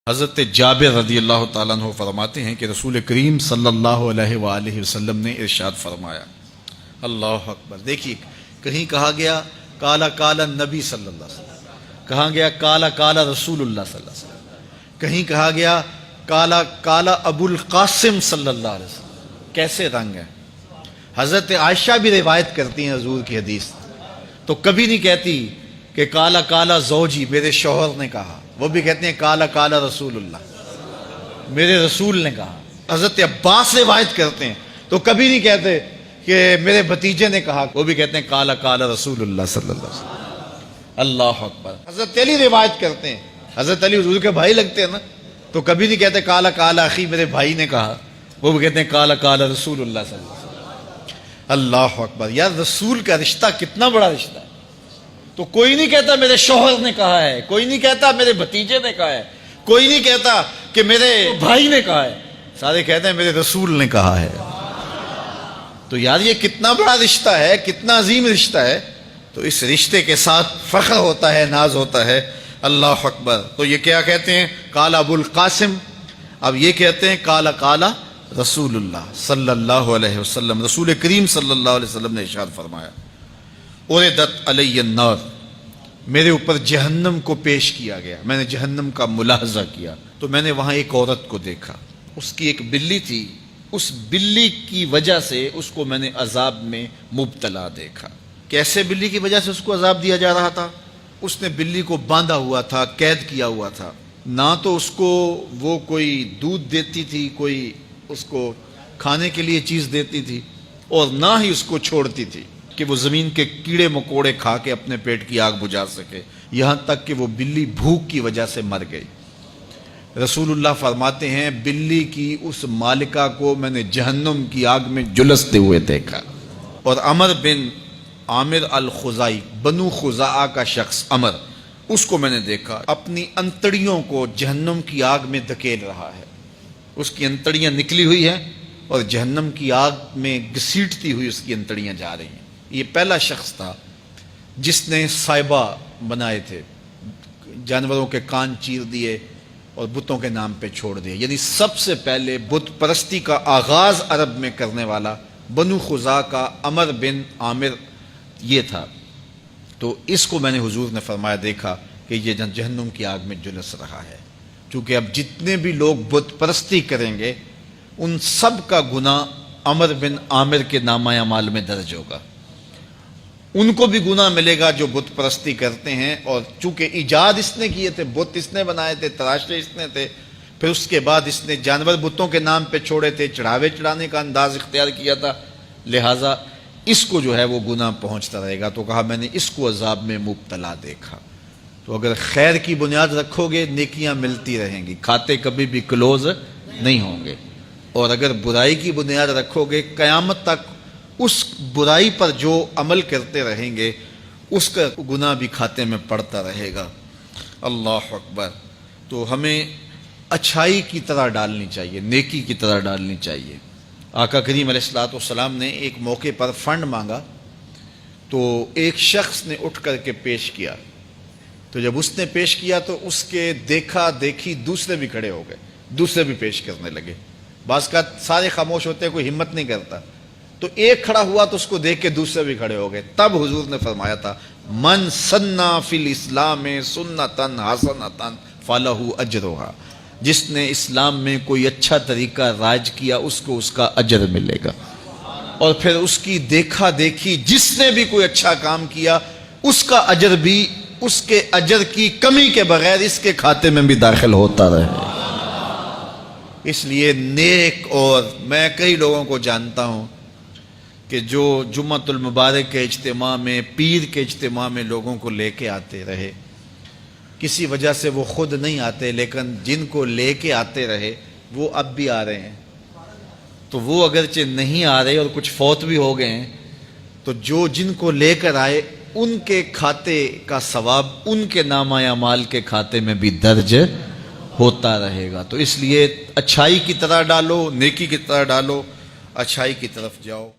حضرت جابر رضی اللہ تعالیٰ عنہ فرماتے ہیں کہ رسول کریم صلی اللہ علیہ وآلہ وسلم نے ارشاد فرمایا، اللہ اکبر، دیکھیے کہیں کہا گیا کالا کالا نبی صلی اللہ علیہ وسلم، کہا گیا کالا کالا رسول اللہ صلی اللہ علیہ وسلم، کہیں کہا گیا کالا کالا ابو القاسم صلی اللہ علیہ وسلم۔ کیسے رنگ ہے؟ حضرت عائشہ بھی روایت کرتی ہیں حضور کی حدیث، تو کبھی نہیں کہتی کہ کالا کالا زوجی، میرے شوہر نے کہا، وہ بھی کہتے ہیں کالا کالا رسول اللہ، میرے رسول نے کہا۔ حضرت عباس روایت کرتے ہیں تو کبھی نہیں کہتے کہ میرے بھتیجے نے کہا، وہ بھی کہتے ہیں کالا کالا رسول اللہ صلی اللہ علیہ وسلم۔ اللہ اکبر۔ حضرت علی روایت کرتے ہیں، حضرت علی حضور کے بھائی لگتے ہیں نا، تو کبھی نہیں کہتے کالا کالا اخی، میرے بھائی نے کہا، وہ بھی کہتے ہیں کالا کالا رسول اللہ صلی اللہ علیہ وسلم۔ اللہ اکبر۔ یار رسول کا رشتہ کتنا بڑا رشتہ ہے، تو کوئی نہیں کہتا میرے شوہر نے کہا ہے، کوئی نہیں کہتا میرے بھتیجے نے کہا ہے، کوئی نہیں کہتا کہ میرے بھائی نے کہا ہے، سارے کہتے ہیں میرے رسول نے کہا ہے۔ تو یار یہ کتنا بڑا رشتہ ہے، کتنا عظیم رشتہ ہے، تو اس رشتے کے ساتھ فخر ہوتا ہے، ناز ہوتا ہے۔ اللہ اکبر۔ تو یہ کیا کہتے ہیں؟ کالا ابو القاسم، اب یہ کہتے ہیں کالا کالا رسول اللہ صلی اللہ علیہ وسلم۔ رسول کریم صلی اللہ علیہ وسلم نے ارشاد فرمایا، اُرِدَتْ عَلَيَّ النَّارُ، میرے اوپر جہنم کو پیش کیا گیا، میں نے جہنم کا ملاحظہ کیا، تو میں نے وہاں ایک عورت کو دیکھا، اس کی ایک بلی تھی، اس بلی کی وجہ سے اس کو میں نے عذاب میں مبتلا دیکھا۔ کیسے بلی کی وجہ سے اس کو عذاب دیا جا رہا تھا؟ اس نے بلی کو باندھا ہوا تھا، قید کیا ہوا تھا، نہ تو اس کو وہ کوئی دودھ دیتی تھی، کوئی اس کو کھانے کے لیے چیز دیتی تھی، اور نہ ہی اس کو چھوڑتی تھی کہ وہ زمین کے کیڑے مکوڑے کھا کے اپنے پیٹ کی آگ بجھا سکے، یہاں تک کہ وہ بلی بھوک کی وجہ سے مر گئی۔ رسول اللہ فرماتے ہیں بلی کی اس مالکہ کو میں نے جہنم کی آگ میں جلستے ہوئے دیکھا۔ اور عمر بن عامر الخزائی، بنو خزاعہ کا شخص عمر، اس کو میں نے دیکھا اپنی انتڑیوں کو جہنم کی آگ میں دھکیل رہا ہے، اس کی انتڑیاں نکلی ہوئی ہیں اور جہنم کی آگ میں گھسیٹتی ہوئی اس کی انتڑیاں جا رہی ہیں۔ یہ پہلا شخص تھا جس نے سائبہ بنائے تھے، جانوروں کے کان چیر دیے اور بتوں کے نام پہ چھوڑ دیے، یعنی سب سے پہلے بت پرستی کا آغاز عرب میں کرنے والا بنو خزاعہ کا عمر بن عامر یہ تھا۔ تو اس کو میں نے حضور نے فرمایا دیکھا کہ یہ جہنم کی آگ میں جلس رہا ہے، کیونکہ اب جتنے بھی لوگ بت پرستی کریں گے ان سب کا گناہ عمر بن عامر کے نامہ اعمال میں درج ہوگا، ان کو بھی گناہ ملے گا جو بت پرستی کرتے ہیں۔ اور چونکہ ایجاد اس نے کیے تھے، بت اس نے بنائے تھے، تراشے اس نے تھے، پھر اس کے بعد اس نے جانور بتوں کے نام پہ چھوڑے تھے، چڑھاوے چڑھانے کا انداز اختیار کیا تھا، لہٰذا اس کو جو ہے وہ گناہ پہنچتا رہے گا۔ تو کہا میں نے اس کو عذاب میں مبتلا دیکھا۔ تو اگر خیر کی بنیاد رکھو گے نیکیاں ملتی رہیں گی، کھاتے کبھی بھی کلوز نہیں ہوں گے، اور اگر برائی کی بنیاد رکھو گے قیامت تک اس برائی پر جو عمل کرتے رہیں گے اس کا گناہ بھی کھاتے میں پڑتا رہے گا۔ اللہ اکبر۔ تو ہمیں اچھائی کی طرح ڈالنی چاہیے، نیکی کی طرح ڈالنی چاہیے۔ آقا کریم علیہ السلام نے ایک موقع پر فنڈ مانگا تو ایک شخص نے اٹھ کر کے پیش کیا، تو جب اس نے پیش کیا تو اس کے دیکھا دیکھی دوسرے بھی کھڑے ہو گئے، دوسرے بھی پیش کرنے لگے۔ بعض کا سارے خاموش ہوتے ہیں، کوئی ہمت نہیں کرتا، تو ایک کھڑا ہوا تو اس کو دیکھ کے دوسرے بھی کھڑے ہو گئے۔ تب حضور نے فرمایا تھا من سنّا فی الاسلام سنتن حسنۃ فلہ اجرھا، جس نے اسلام میں کوئی اچھا طریقہ رائج کیا اس کو اس کا اجر ملے گا، اور پھر اس کی دیکھا دیکھی جس نے بھی کوئی اچھا کام کیا اس کا اجر بھی اس کے اجر کی کمی کے بغیر اس کے کھاتے میں بھی داخل ہوتا رہے۔ اس لیے نیک، اور میں کئی لوگوں کو جانتا ہوں کہ جو جمعۃ المبارک کے اجتماع میں، پیر کے اجتماع میں لوگوں کو لے کے آتے رہے، کسی وجہ سے وہ خود نہیں آتے لیکن جن کو لے کے آتے رہے وہ اب بھی آ رہے ہیں، تو وہ اگرچہ نہیں آ رہے اور کچھ فوت بھی ہو گئے ہیں، تو جو جن کو لے کر آئے ان کے کھاتے کا ثواب ان کے نامہ اعمال کے کھاتے میں بھی درج ہوتا رہے گا۔ تو اس لیے اچھائی کی طرح ڈالو، نیکی کی طرح ڈالو، اچھائی کی طرف جاؤ۔